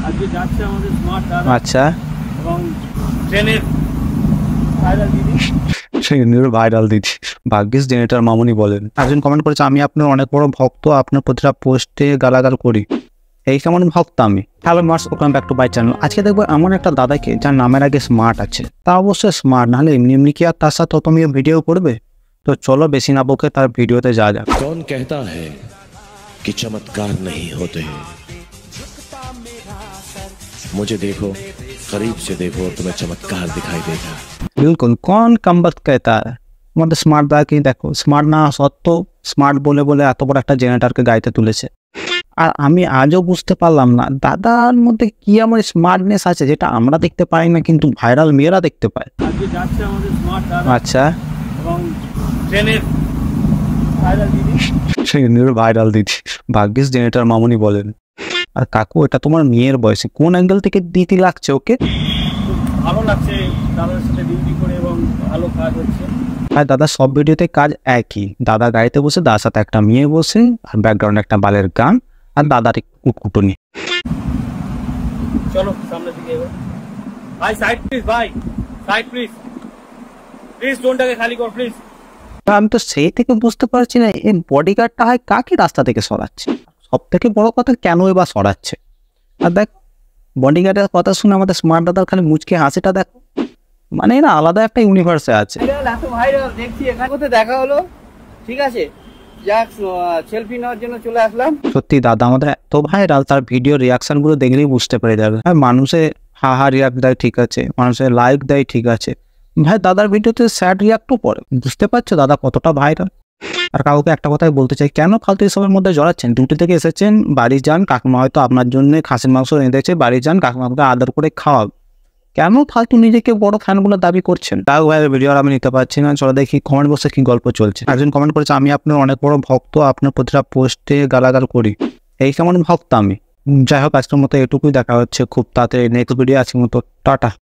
আজকে যাচ্ছে আমাদের স্মার্ট দাদা। আচ্ছা, এবং ট্রেনের ভাইরাল দিদি। ট্রেনের ভাইরাল দিদি, ভাগ্যিস জেনেটার মামুনি বলেন। একজন কমেন্ট করেছে, আমি আপনার অনেক বড় ভক্ত, আপনার প্রতিটা পোস্টে গালাগাল করি। এই কেমন ভক্ত আমি। Hello Mars, welcome back to my channel. আজকে দেখবো এমন একটা দাদাকে যার নামের আগে স্মার্ট আছে। তা অবশ্যই স্মার্ট, নাহলে এমনি এমনি কি আর তার সাথে তুমি ভিডিও করবে? তো চলো বেশি না বকে তার ভিডিওতে যা যাক। कौन कहता है कि चमत्कार नहीं होते हैं? मुझे देखो, करीब से देखो, तुम्हें चमत्कार दिखाई देगा। बिल्कुल, कौन कम वक्त कहता है। আমাদের স্মার্ট দাদাকেই দেখো, স্মার্ট না সত্ত্বেও স্মার্ট বলে বলে এত বড় একটা জেনারেটরকে গাইতে তুলেছে। আর আমি আজও বুঝতে পারলাম না দাদার মধ্যে কি আমার স্মার্টনেস আছে যেটা আমরা দেখতে পাই না, কিন্তু ভাইরাল মেয়েরা দেখতে পায়। আজকে যাচ্ছে আমাদের স্মার্ট দাদা। আচ্ছা, এবং ট্রেনের ভাইরাল দিদি। ট্রেনের ভাইরাল দিদি, ভাগ্যিস জেনেটার মামুনি বলেন। আর কাকু, এটা তোমার মেয়ের বয়সে, কোন অ্যাঙ্গেল থেকে দিতি লাগছে ওকে? খুব ভালো লাগছে দাদার সাথে ডিউটি করে এবং ভালো কাজ হচ্ছে। আর দাদা সব ভিডিওতে কাজ একই, দাদা গাড়িতে বসে, দাদার সাথে একটা মেয়ে বসে, আর ব্যাকগ্রাউন্ডে একটা বালের গান, আর দাদার কুটকুটনি। চলো সামনের দিকে এবার। ভাই সাইড প্লিজ, ভাই সাইড প্লিজ, প্লিজ জোনটাকে খালি কর প্লিজ। আমি তো সেই থেকে বুঝতে পারছি না এই বডিগার্ডটা হয় কাকে রাস্তা থেকে সরাচ্ছে। সব থেকে বড় কথা, কেন এবার সরাচ্ছে? আর দেখ, বডিগার্ডের কথা শুনে আমাদের স্মার্ট দাদার খালি মুচকে হাসিটা দেখো, মানে এরা আলাদা একটা ইউনিভার্সে আছে। এত ভাইরাল দেখছি, এখানে কোথায় দেখা হলো, ঠিক আছে যাক, সেলফি নেওয়ার জন্য চলে আসলাম। সত্যি দাদা আমাদের এত ভাইরাল, তার ভিডিও রিয়াকশন গুলো দেখলেই বুঝতে পেরে যাবে। হ্যাঁ, মানুষে হা হা রিয়াক্ট দেয় ঠিক আছে, মানুষের লাইক দেয় ঠিক আছে, ভাই দাদার ভিডিওতে স্যাড রিয়াক্টও পড়ে। বুঝতে পারছো দাদা কতটা ভাইরাল? আর কাউকে একটা কথাই বলতে চাই, কেন ফালতু এসবের মধ্যে জড়াচ্ছেন? ডিউটি থেকে এসেছেন, বাড়ি যান, কাকিমা হয়তো আপনার জন্য খাসির মাংস রেঁধেছে, বাড়ি যান, কাকিমাকে আদর করে খাওয়াব। কেন ফালতু নিজেকে বড় ফ্যান বলে দাবি করছেন? তাও ভাই ভিডিও আর আমি নিতে পারছি না, চলো দেখি কমেন্ট বক্সে কি গল্প চলছে। একজন কমেন্ট করেছে, আমি আপনার অনেক বড় ভক্ত, আপনার প্রতিটা পোস্টে গালাগাল করি। এই কেমন ভক্ত আমি। যাই হোক, আজকের মতো এটুকুই, দেখা হচ্ছে খুব তাড়াতাড়ি নেক্সট ভিডিও। আজকের মতো টাটা।